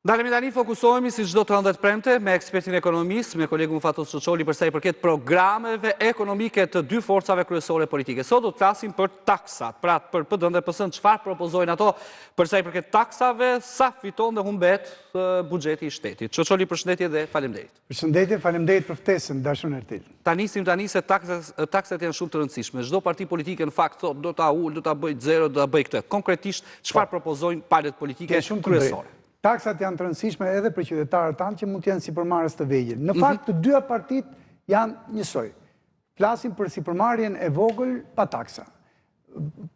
Dalemi tani fokusohemi si çdo të hëndet premte me ekspertin ekonomist, me kolegun Fatos Çoçoli për sa i përket programeve ekonomike të dy forcave kryesore politike. Sot do të flasim për taksat, pra për PD-n dhe PS-n, çfarë propozojnë ato për sa i përket taksave, sa fiton dhe humbet buxheti i shtetit. Çoçoli, përshëndetje dhe faleminderit. Përshëndetje, faleminderit për ftesën, dashur Ertil. Ta nisim tani se taksat janë shumë të rëndësishme. Çdo parti politike në fakt thotë do ta ul, do ta bëj zero, do ta bëj këtë. Konkretisht çfarë propozojnë palët politike kryesore? Taksat janë të rëndësishme edhe për qytetarët tanë që mund të jenë sipërmarrës të vegjël. Në fakt, të dyja partitë janë njësoj. Flasim për sipërmarrjen e vogël pa taksa.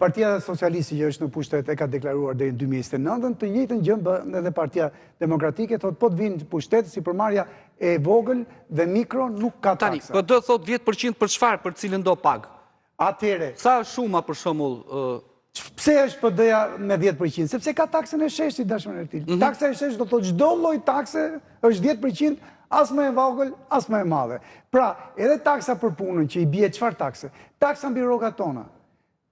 Partia Socialiste që është në pushtet e ka deklaruar deri në 2029, të njëjtën gjë bën edhe Partia Demokratike, thotë po të vinë në pushtet, sipërmarrja e vogël dhe mikro nuk ka taksa. Tani, PD thot 10% për çfarë, për cilën do pag? Atëherë, sa shuma për shembull pse është PD-ja me 10%? Sepse ka taksën e sheshtit, dashur Ertil. Taksa e sheshtit do të thotë çdo lloj takse është 10%, as më e vogël, as më e madhe. Pra, edhe taksa për punën që i bie çfarë takse? Taksa mbi rrogat tona.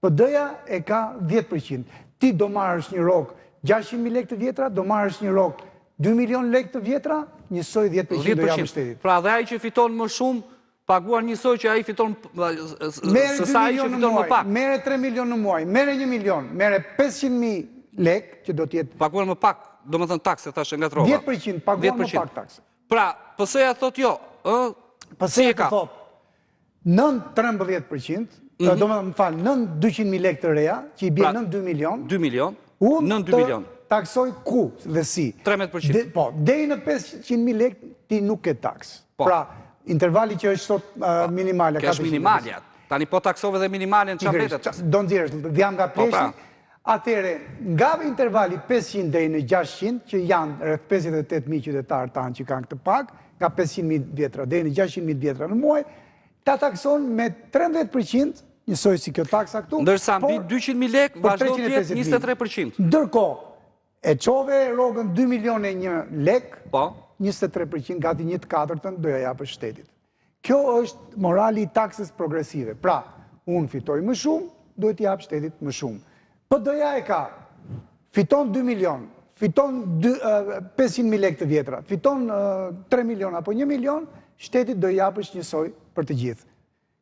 PD-ja e ka 10%. Ti do marrësh një rrogë 600.000 lekë të vjetra, do marrësh një rrogë 2 milion lekë të vjetra, njësoj 10% do japësh shtetit. Pra, dhe ai që fiton më shumë paguar njësoj që ai fiton se sa ai që fiton më pak. Mere 3 milion në muaj, mere 1 milion, mere 500.000 lekë që do t'jetë. Paguar më pak, do më thënë takse, thashe nga trova. 10% paguar më pak takse. Pra, PS-ja thot jo, si e ka? Nën 13%, do më falë, nën 200.000 lekë të reja, që i bje nën 2 milion. 2 milion, nën 2 milion. Unë të taksoj ku dhe si. 13%. Po, deri në 500.000 lekë ti nuk ke taks. Pra, intervali që është sot minimale. Kjo është minimalja. Tani po taksove dhe minimalin që mbetet. Do nxjerrësh, dhjam nga pleshi. Atëre, nga intervali 500 deri në 600, që janë rreth 58.000 qytetarë tanë që kanë këtë pag, nga 500.000 vjetra deri në 600.000 vjetra në muaj, ta takson me 13%, njësoj si kjo taksa këtu. Ndërsa mbi 200.000 lekë vazhdo të jetë 23%. Ndërkohë, e çove rrogën 2 milion e 1 lekë, po 23%, gati 1/4 do ja japësh shtetit. Kjo është morali i taksës progresive. Pra, unë fitoj më shumë, duhet i jap shtetit më shumë. PD-ja e ka, fiton 2 milion, fiton 500.000 lekë të vjetra, fiton 3 milion apo 1 milion, shtetit do i japësh njësoj për të gjithë.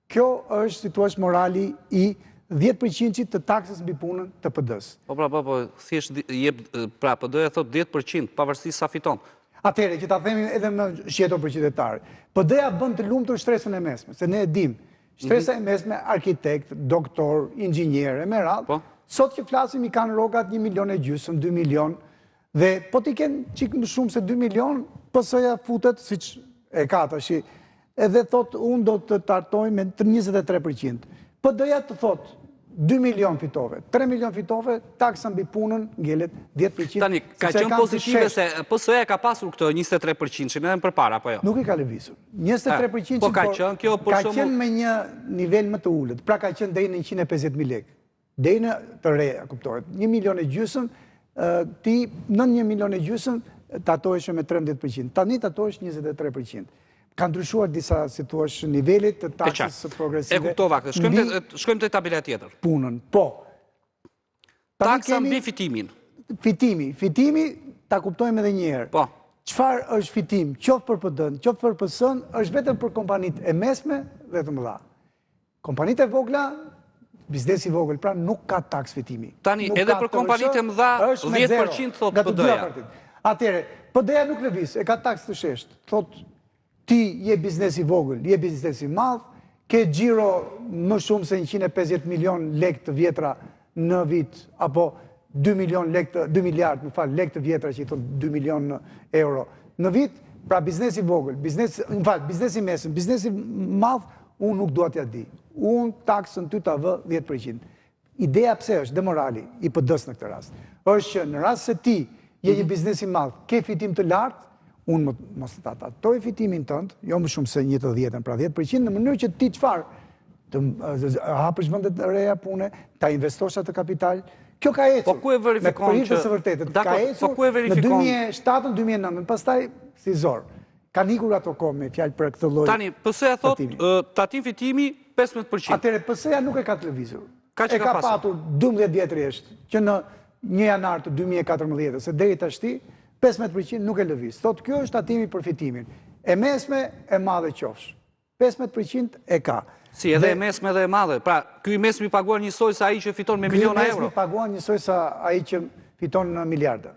Kjo është, si thua, morali i 10% të taksës mbi punën të PD-s. Po, thjesht jep, pra PD-ja thot 10%, pavarësisht sa fiton. Atëherë, që ta themi edhe më shjetor për qytetarë. PD-ja bën të lumtur shtresën e mesme, se ne e dim. Shtresa e mesme, arkitekt, doktor, inxhinier, e me radhë. Sot që flasim i kanë rrogat 1,5 milion, 2 milion, dhe po t'i kenë qik më shumë se 2 milion, PS-ja futet, si që e ka tash, edhe thot, unë do të tartoj me 23%. PD-ja të thot, 2 milion fitove, 3 milion fitove, taksa mbi punën ngelet 10%. Tani, ka qenë pozitive se PS-ja ka pasur këtë 23% që në edhe më përpara, po jo? Nuk i ka lëvizur. 23% po ka qenë kjo për shumë... Ka qenë me një nivel më të ullët, pra ka qenë deri në 150.000 lekë. Deri në të reja, kuptohet. 1,5 milion, ti në 1,5 milion tatohesh me 13%. Tani tatohesh 23%. Ka ndryshuar disa, si thua, nivelit të taksës progresive. E kuptova këtë. Shkojmë të tabela tjetër. Punën, po. Taksa mbi fitimin. Fitimi, ta kuptojmë edhe njëherë. Po. Çfarë është fitim, qoftë për PD-n, qoftë për PS-n, është vetëm për kompanitë e mesme dhe të mëdha. Kompanitë e vogla, biznesi vogël, pra nuk ka taks fitimi. Tani, edhe për kompanitë e mëdha, 10% thotë PD-ja. Atëre, PD-ja nuk lëviz, e ka taks të sheshtë. Thotë, ti je biznesi vogël, je biznesi madh, ke xhiro më shumë se 150 milion lekë të vjetra në vit, apo 2 miliard lekë të vjetra që i thonë 2 milion euro në vit, pra biznesi vogël, biznesi mesëm, biznesi madh, unë nuk dua t'ja di. Unë taksën ty ta vë 10%. Ideja pse është, dhe morali i PD-s në këtë rast, është që në rast se ti je një biznesi madh, ke fitim të lartë, unë mos të tatoj fitimin tëndë, jo më shumë se 1/10, pra 10%, në mënyrë që ti qëfar të hapësh vendet reja pune, ta investosh atë kapital. Kjo ka ecur. Po ku e verifikon që... Ka ecur në 2007-2009, pastaj si zor. Kanë ikur ato kohë me fjalë për këtë lloj. Tani, PS-ja thotë tatim fitimi 15%. Atëre PS-ja nuk e ka të lëvizur. E ka patur 12 vjet rresht, që në 1 janar të 2014, se deri tashti 15% nuk e lëviz. Thot, kjo është tatimi për fitimin. E mesme e madhe qofsh. 15% e ka. Si, edhe e mesme dhe e madhe. Pra, ky mesmi paguar njësoj sa ai që fiton me miliona euro. Ky mesmi paguar njësoj sa ai që fiton në miliarda.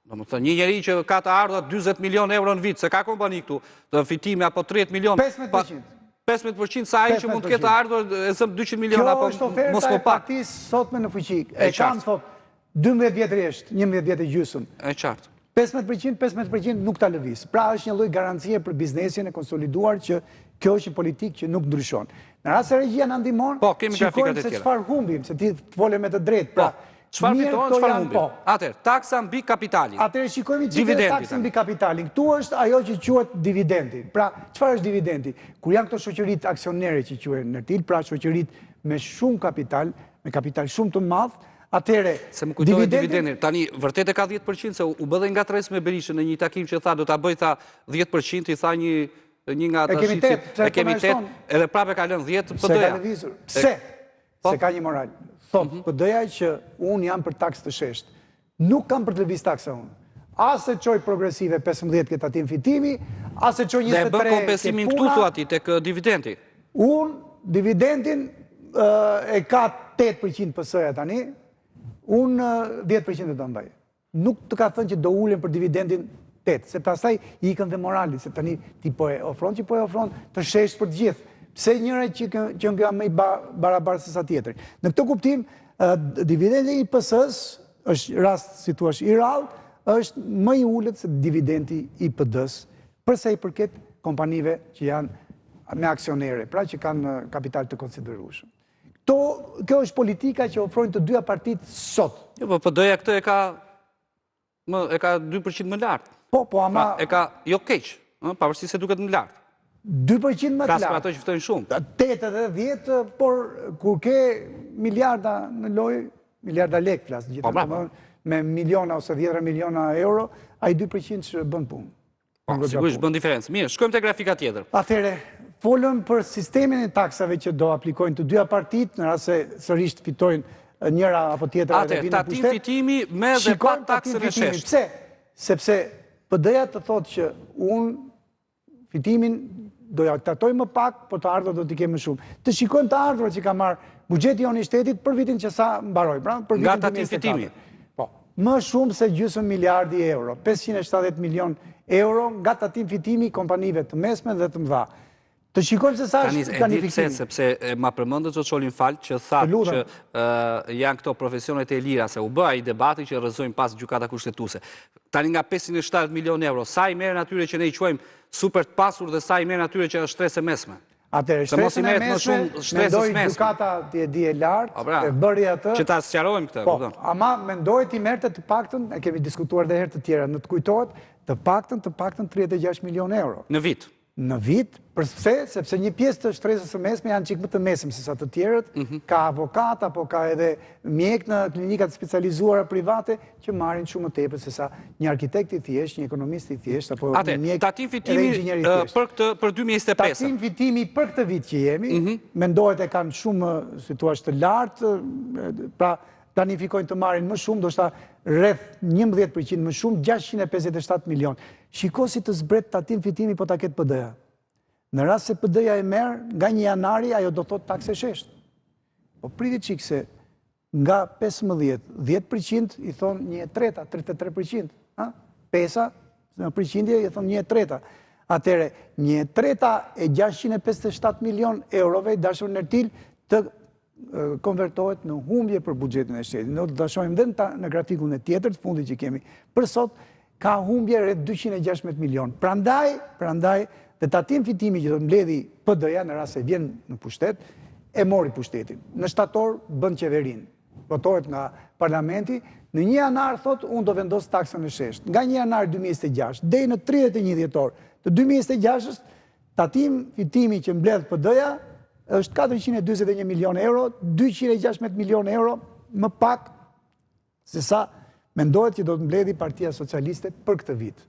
Do më thënë, një njeri që ka të ardha 20 milion euro në vit, se ka kompani këtu, të fitimi apo 30 milion... 15%. 15% sa ai që mund të ketë ardhur e zëm 200 milion apo mos më pak. Kjo është oferta e partisë sot me në fuqi. E kanë thot 12 vjetë reshtë, 11 vjetë gjysëm. E qartë. 15% nuk ta lëviz. Pra është një lloj garancie për biznesin e konsoliduar që kjo është një politikë që nuk ndryshon. Në rast se regjia na ndihmon, shikojmë se çfarë humbim, se ti vole me të drejtë. Pra, çfarë fitohen, çfarë humbim? Atëherë, taksa mbi kapitalin. Atëherë shikojmë çfarë taksa mbi kapitalin. Ktu është ajo që quhet dividendi. Pra, çfarë është dividendi? Kur janë këto shoqëritë aksionere që quhen Nertil, pra shoqëritë me shumë kapital, me kapital shumë të madh, atëherë se më kujtohet dividendi. Tani vërtet e ka 10% se u bë dhe ngatres me Berishën në një takim që tha do ta bëj tha 10%, i tha një nga ata shitjet. E kemi 8, edhe prapë ka lënë 10 PD-ja. Pse? Se ka një moral. Thot, PD-ja që unë jam për taksë të sheshtë. Nuk kam për të lëviz taksa unë. Ase qoj progresive 15 këtë tatim fitimi, ase qoj 23 dhe bën kompensimin këtu thua ti tek dividendi. Unë dividendin e ka 8% PS-ja tani, unë 10% të mbaj. Nuk të ka thënë që do ulen për dividendin 8, se pastaj i ikën dhe morali, se tani ti po e ofron që po e ofron të sheshtë për të gjithë. Pse njëre që nga me i barabarë se sa tjetër. Në këtë kuptim, dividendi i PS-s është rast, si tu është i rallë, është më i ullet se dividendi i PD-s, përsa i përket kompanive që janë me aksionere, pra që kanë kapital të konsiderueshëm. Kjo është politika që ofrojnë të dyja partitë sot. Jo, po PD-ja këtë e ka 2% më lartë. Po, ama... E ka jo keq, pavarësisht se duket më lartë. 2% më të lartë. Kas për ato që ftojnë shumë. 8 edhe 10, por kur ke miliarda në lojë, miliarda lek flasë gjithë, me miliona ose 10 miliona euro, ai 2% që bën punë. Sigurisht bën diferencë. Mirë, shkojmë te grafika tjetër. Atëherë, folëm për sistemin e taksave që do aplikojnë të dyja partitë, në rast se sërish fitojnë njëra apo tjetra edhe vinë në pushtet. Tatim fitimi me dhe pa taksën e sheshtë. Pse? Sepse PD-ja të thotë që unë fitimin do ja tatoj më pak, po të ardhur do t'i kemë shumë. Të shikojmë të ardhur që ka marrë buxheti jonë i shtetit për vitin që sa mbaroi, pra për vitin 2024. Nga tatim fitimi. Po, më shumë se gjysmë miliardi euro, 570 milion euro nga tatim fitimi kompanive të mesme dhe të mëdha. Të shikojmë se sa është planifikimi. Sepse ma përmendët Çoçolin Fal që tha që janë këto profesionet e lira, se u bë ai debati që rrëzojnë pas gjykata kushtetuese. Tani nga 570 milion euro, sa i merren atyre që ne i quajmë super të pasur dhe sa i merren atyre që është shtresë mesme? Atëherë, shpresën e mesme, mendoj gjykata ti e di e lartë, e bëri atë... Që ta sqarojmë këtë, po, ama mendoj ti merrte të paktën, e kemi diskutuar dhe herë të tjera, në të kujtohet, të paktën 36 milion euro. Në vit? Në vit, përse? Sepse një pjesë të shtresës së mesme janë çik më të mesëm se sa të tjerët, ka avokat apo ka edhe mjek në klinikat specializuara private që marrin shumë më tepër se sa një arkitekt i thjesht, një ekonomist i thjesht apo një mjek. Tatim fitimi për 2025. Tatim fitimi për këtë vit që jemi, mendohet e kanë shumë situatë të lartë, pra planifikojnë të marrin më shumë, do shta rreth 11% më shumë, 657 milion. Shiko si të zbret tatim fitimi po ta ketë PD-ja. Në rast se PD-ja e merr, nga 1 janari ajo do thot taksë sheshtë. Po priti çik se nga 15, 10% i thon 1/3, 33%. Pesa, në përqindje i thon 1/3. Atëre, 1/3 e 657 milion eurove, dashur Nertil, të konvertohet në humbje për buxhetin e shtetit. Ne do ta shohim edhe në grafikun e tjetër të fundit që kemi. Për sot ka humbje rreth 216 milion. Prandaj dhe tatim fitimi që do të mbledhi PD-ja në rast se vjen në pushtet, e mori pushtetin. Në shtator bën qeverinë. Votohet nga parlamenti, në 1 janar thot unë do vendos taksën e sheshtë. Nga 1 janar 2026 deri në 31 dhjetor të 2026-s, tatim fitimi që mbledh PD-ja është 421 milion euro, 216 milion euro më pak se sa mendohet që do të mbledhi Partia Socialiste për këtë vit.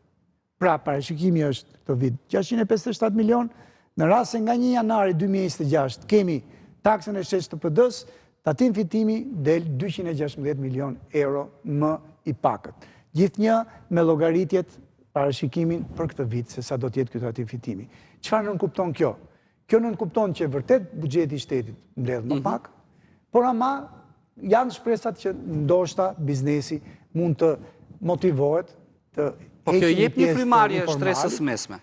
Pra, parashikimi është këtë vit 657 milion, në rast se nga 1 janari 2026 kemi taksën e sheshtë të PD-s, tatim fitimi del 216 milion euro më i pakët. Gjithnjë me llogaritjet parashikimin për këtë vit se sa do të jetë ky tatim fitimi. Çfarë nënkupton kjo? Kjo nënkupton që vërtet buxheti i shtetit mbledh më pak, por ama janë shpresat që ndoshta biznesi mund të motivohet të Po kjo jep një frymarrje shtresës mesme.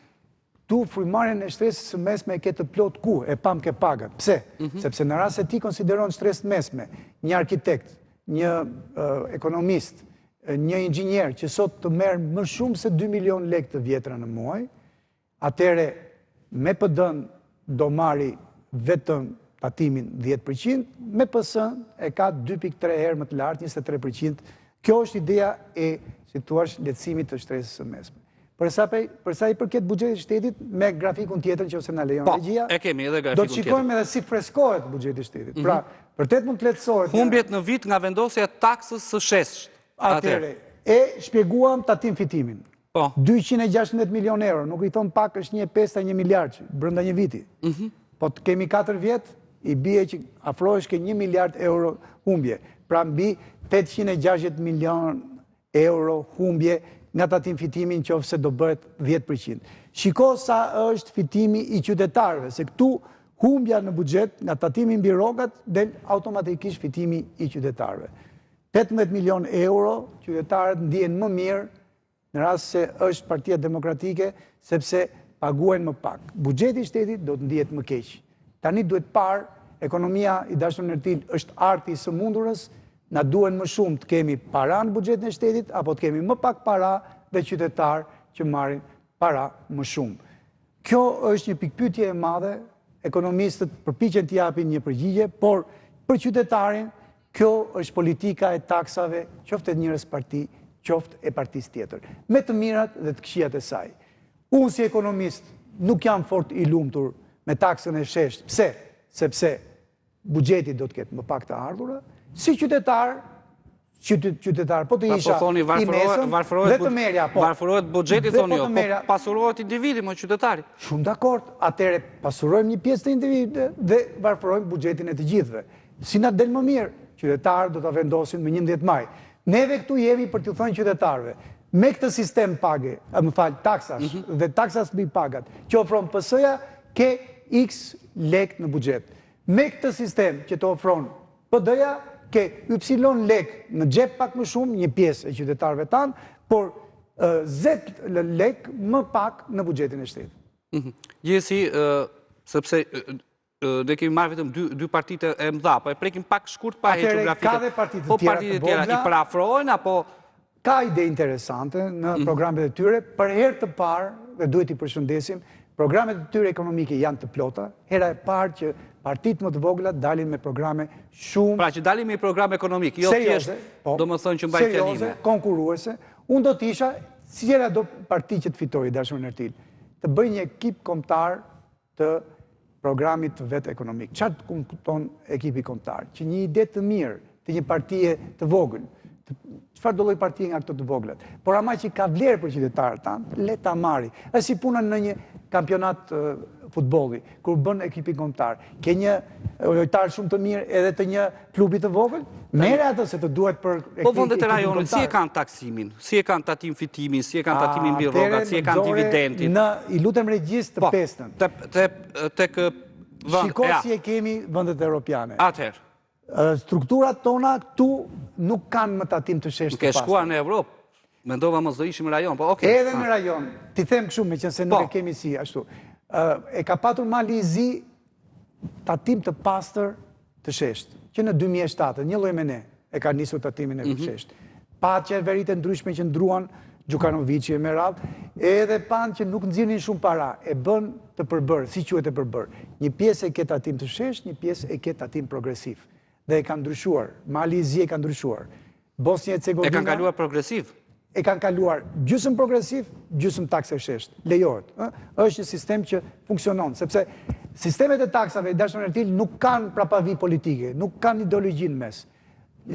Tu frymarrjen e shtresës së mesme e ke të plot ku, e pam ke pagat. Pse? Sepse në rast se ti konsideron shtresë mesme, një arkitekt, një ekonomist, një inxhinier që sot të merr më shumë se 2 milion lekë të vjetra në muaj, atëre me PD-n do marri vetëm tatimin 10%, me PS-n e ka 2.3 herë më të lartë, 23%. Kjo është ideja e, si thua, lehtësimit të shtresës së mesme. Përsa i përket buxhetit shtetit, me grafikun tjetër që ose na lejon regjia, e kemi edhe grafikun do të shikojmë edhe si freskohet buxheti shtetit. Pra, vërtet mund të lehtësohet. Humbjet në vit nga vendosja e taksës së sheshit. Atëre, e shpjeguam tatim fitimin. 216 milion euro, nuk i thon pak, është 1.5 1 miliard brenda një viti. Po të kemi 4 vjet, i bie që afrohesh ke 1 miliard euro humbje. Pra mbi 860 milion euro humbje nga tatim fitimi në qoftë se do bëhet 10%. Shiko sa është fitimi i qytetarëve, se këtu humbja në buxhet nga tatimi mbi rrogat del automatikisht fitimi i qytetarëve. 18 milion euro, qytetarët ndihen më mirë në rast se është Partia Demokratike, sepse paguajnë më pak. Buxheti i shtetit do të ndihet më keq. Tani duhet parë, ekonomia i dashur Ertil është arti i së mundurës, na duhen më shumë të kemi para në buxhetin e shtetit, apo të kemi më pak para dhe qytetarë që marrin para më shumë. Kjo është një pikpyetje e madhe, ekonomistët përpiqen të japin një përgjigje, por për qytetarin, kjo është politika e taksave, qoftë e njërës parti, qoftë e partisë tjetër, me të mirat dhe të këqijat e saj. Unë si ekonomist nuk jam fort i lumtur me taksën e shesht. Pse? Sepse buxheti do të ketë më pak të ardhurë, si qytetar, po të isha i mesëm dhe të merja. Varfërohet buxheti, thoni jo, po pasurohet individi, më qytetari. Shumë dakord, atëre pasurojmë një pjesë të individit dhe varfërojmë buxhetin e të gjithëve. Si na del më mirë, qytetarë do të vendosin më 11 maj. Neve këtu jemi për të thënë qytetarëve, me këtë sistem page, taksash dhe taksas mbi pagat, që ofron PS-ja, ke X lek në buxhet. Me këtë sistem që të ofron PD-ja, ke Y lek në xhep pak më shumë, një pjesë e qytetarëve tanë, por Z lek më pak në buxhetin e shtetit. Gjithsesi, sepse ne kemi marrë vetëm dy partitë e mëdha, po e prekim pak shkurt pa hequr grafikët. Ka dhe partitë Po të tjera partitë e tjera i parafrojnë apo ka ide interesante në programet e tyre, për herë të parë, dhe duhet i përshëndesim, programet e tyre ekonomike janë të plota, hera e parë që partitë më të vogla dalin me programe shumë... Pra që dalin me program ekonomik, jo thjesht, do më thënë që mbaj fjalime. Serioze, konkuruese, unë do t'isha, si gjera do parti që të fitoj, dashur Ertil, të bëj një ekip kombëtar të programit të vetë ekonomik. Çfarë të kupton ekipi kombëtar? Që një ide të mirë, të një partije të vogël, çfarë do lloj partie nga këto të voglat. Por ama që ka vlerë për qytetarët tanë, le ta marri. Është si puna në një kampionat futbolli, kur bën ekipi kombëtar. Ke një lojtar shumë të mirë edhe të një klubi të vogël, merre atë se të duhet për ekipin. Po vendet e rajonit si e kanë taksimin, si e kanë tatim fitimin, si e kanë tatimin mbi rrogat, si e kanë dividendin. I lutem regjist të pestën. Tek Shiko si e kemi vendet europiane. Atëherë. Strukturat tona këtu nuk kanë më tatim të sheshtë të pastë. Ke shkuar në Evropë, mendova mos do ishim në rajon, po okay. Edhe në rajon, ti them kështu me qenë se nuk e kemi si ashtu. E ka patur Mali i Zi tatim të pastër të sheshtë, që në 2007, një lloj me ne, e ka nisur tatimin e sheshtë. Pa qeveritë ndryshme që ndruan Gjukanovici e me radhë, edhe pan që nuk nxirrin shumë para, e bën të përbërë, si quhet e përbërë. Një pjesë e ke tatim të sheshtë, një pjesë e ke tatim progresiv. Dhe e kanë ndryshuar. Mali i Zi e kanë ndryshuar. Bosnia e Hercegovina e kanë kaluar progresiv. E kanë kaluar gjysmë progresiv, gjysmë taksë sheshtë. Lejohet. Është një sistem që funksionon, sepse sistemet e taksave dashur Ertil nuk kanë prapavi politike, nuk kanë ideologji në mes.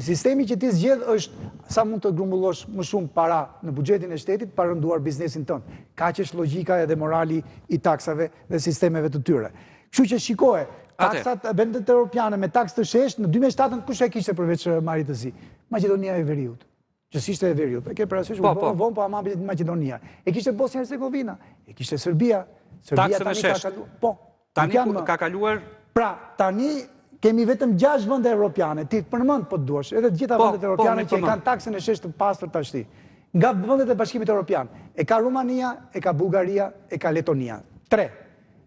Sistemi që ti zgjedh është sa mund të grumbullosh më shumë para në buxhetin e shtetit pa rënduar biznesin tënd. Kaq është logjika edhe morali i taksave dhe sistemeve të tyre. Kështu që shikoje, taksat vendet europiane me taksë të sheshtë, në 2007 kush e kishte përveç Marit të Zi? Maqedonia e Veriut. që si ishte e veriut. E ke parasysh vonë po ama Maqedonia. E kishte Bosnia Hercegovina, e kishte Serbia. Taksën e sheshtë. Po. Tani ka kaluar. Pra, tani kemi vetëm 6 vende evropiane, ti përmend po duash, edhe të gjitha vendet evropiane që kanë taksën e sheshtë të pastër tashti. Nga vendet e Bashkimit Evropian, e ka Rumania, e ka Bullgaria, e ka Letonia. 3.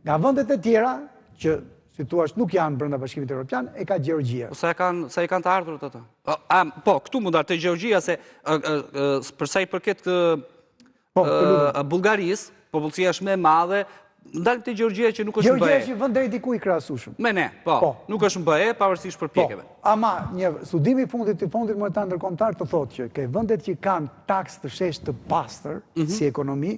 Nga vendet e tjera që si thua nuk janë brenda Bashkimit Evropian, e ka Gjeorgjia. Sa i kanë të ardhurët ato? Po, këtu mund të Gjeorgjia se përsa i përket Bullgarisë, popullsia është më e madhe. Ndalim të Gjeorgjia që nuk është në BE. Gjeorgjia është vend deri diku i krahasueshëm. Me ne, po. Nuk është në BE, pavarësisht përpjekjeve. Ama një studimi i fundit Fondit Monetar Ndërkombëtar të thotë që ke vendet që kanë taksë të sheshtë të pastër si ekonomi,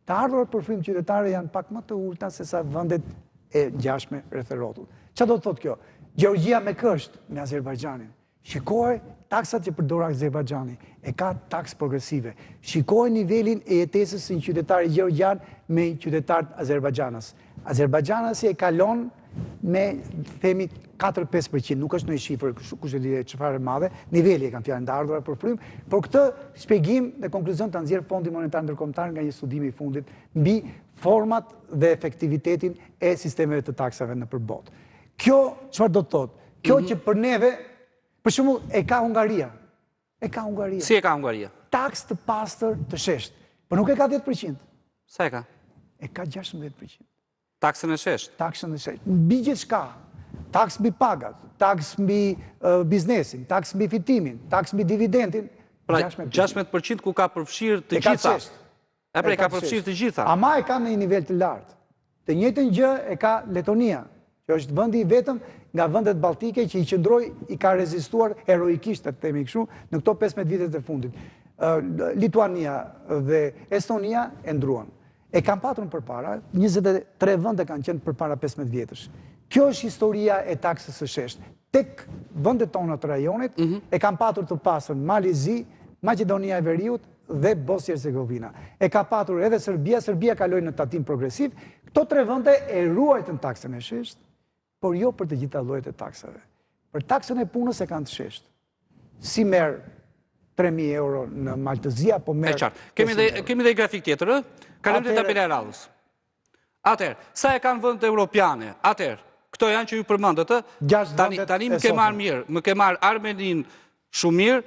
të ardhurat për frymë qytetare janë pak më të ulta se sa vendet e ngjashme rreth e rrotullt. Çfarë do të thotë kjo? Gjeorgjia me kësht me Azerbajxhanin. Shikoj taksat që përdor Azerbajxhani, e ka taksë progresive. Shikoj nivelin e jetesës së një qytetari gjeorgjan me qytetarët Azerbajxhanës. Azerbajxhanasi e kalon me themi 4-5%, nuk është në shifër kush e di çfarë madhe, niveli e kanë fjalën të ardhurat për frymë, por këtë shpjegim dhe konkluzion ta nxjerr Fondi Monetar Ndërkombëtar nga një studim i fundit mbi format dhe efektivitetin e sistemeve të taksave nëpër botë. Kjo çfarë do të thotë? Kjo që për neve, për shembull, e ka Hungaria. E ka Hungaria. Si e ka Hungaria? Taksë të pastër të sheshtë, por nuk e ka 10%. Sa e ka? E ka 16%. Taksën e sheshtë? Taksën e sheshtë. Mbi gjithçka. Taksë mbi pagat, taksë mbi biznesin, taksë mbi fitimin, taksë mbi dividendin. Pra 16% ku ka përfshirë të gjitha. E pra ka përfshirë të gjitha. Ama e ka në një nivel të lartë. Të njëjtën gjë e ka Letonia, që është vendi i vetëm nga vendet balltike që i ka rezistuar heroikisht, të themi kështu, në këto 15 vitet e fundit. Lituania dhe Estonia e ndruan. E kanë patur përpara, 23 vende kanë qenë përpara 15 vjetësh. Kjo është historia e taksës së sheshtë. Tek vendet tona të rajonit e kanë patur të pasur Malizi, Maqedonia e Veriut dhe Bosnia Hercegovina. E ka patur edhe Serbia kaloi në tatim progresiv. Këto 3 vende e ruajtën taksën e sheshtë, por jo për të gjitha llojet e taksave. Për taksën e punës e kanë të sheshtë. Si merr 3.000 euro në Maltëzia, po merr. E qartë. Kemi dhe i grafik tjetër, kalojmë te tabela e radhës. Atëherë, sa e kanë vendet europiane? Atëherë, këto janë që ju përmendët, tani më ke marrë mirë, më ke marrë Armenin shumë mirë,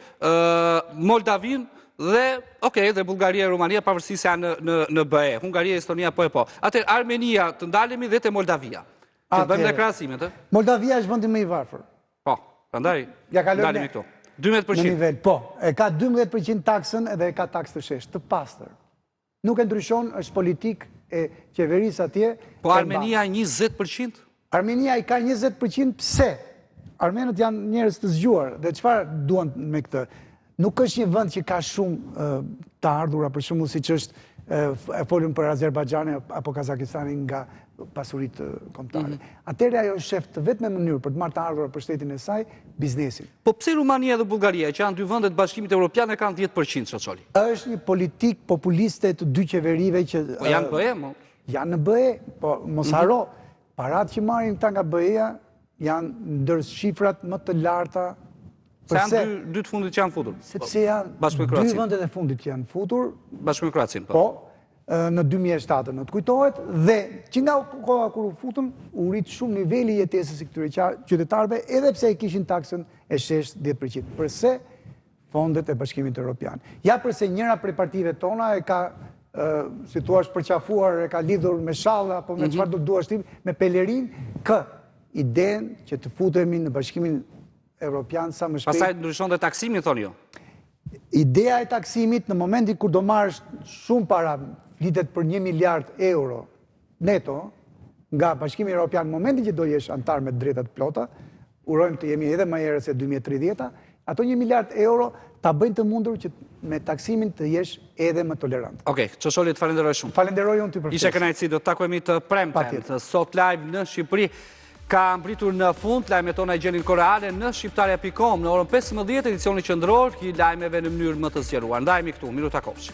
Moldavin dhe Bullgaria e Rumania pavarësisht se janë në BE. Hungaria e Estonia po e po. Atëherë Armenia të ndalemi dhe te Moldavia. Që të bëjmë dhe krahasimet, Moldavia është vendi më i varfër. Po, prandaj ndalemi këtu. 12%. Në nivel, po. E ka 12% taksën edhe e ka taksë të sheshtë, të pastër. Nuk e ndryshon, është politikë e qeverisë atje. Po Armenia 20%? Armenia i ka 20%, pse? Armenët janë njerëz të zgjuar, dhe çfarë duan me këtë? Nuk është një vend që ka shumë të ardhura, për shembull siç është e folën për Azerbajxhanin apo Kazakistanin nga pasuritë kombëtare. Atëherë ajo shef të vetme mënyrë për të marrë të ardhurat për shtetin e saj, biznesin. Po pse Rumania dhe Bullgaria, që janë 2 vende të Bashkimit Evropian, e kanë 10% Çoçoli? Është një politikë populiste të 2 qeverive që po janë BE, mo? Janë në BE, po mos haro, paratë që marrin këta nga BE-ja janë ndër shifrat më të larta. Se janë 2 të fundit që janë futur? Sepse janë 2 vendet e fundit që janë futur. Bashkë me Kroacin, po. Në 2007 në të kujtohet, dhe që nga koha kur u futën, u rritë shumë niveli jetesës i këtyre qytetarëve, edhe pse e kishin taksën e sheshtë 10%. Përse fondet e Bashkimit Evropian. Ja përse njëra prej partive tona e ka, si thua, përqafuar, e ka lidhur me shalla, apo me çfarë do duash ti, me pelerin, idenë që të futemi në Bashkimin Evropian sa më shpejt. Pastaj ndryshon dhe taksimi, thonë jo. Ideja e taksimit në momentin kur do marrësh shumë para, flitet për 1 miliard euro neto nga Bashkimi Evropian, në momentin që do jesh antar me drejtat plota, urojmë të jemi edhe më herët se 2030, ato 1 miliard euro ta bëjnë të mundur që me taksimin të jesh edhe më tolerant. Okej, Çoçoli, të falenderoj shumë. Falenderoj unë ty për Ishe kënaqësi, do të takojmë të premten, sot live në Shqipëri. Ka mbritur në fund, lajmet tona i gjenin koreale në shqiptarja.com në orën 15, edicioni qendror, ki lajmeve në mënyrë më të zgjeruar. Ndajemi këtu, minuta kopshi.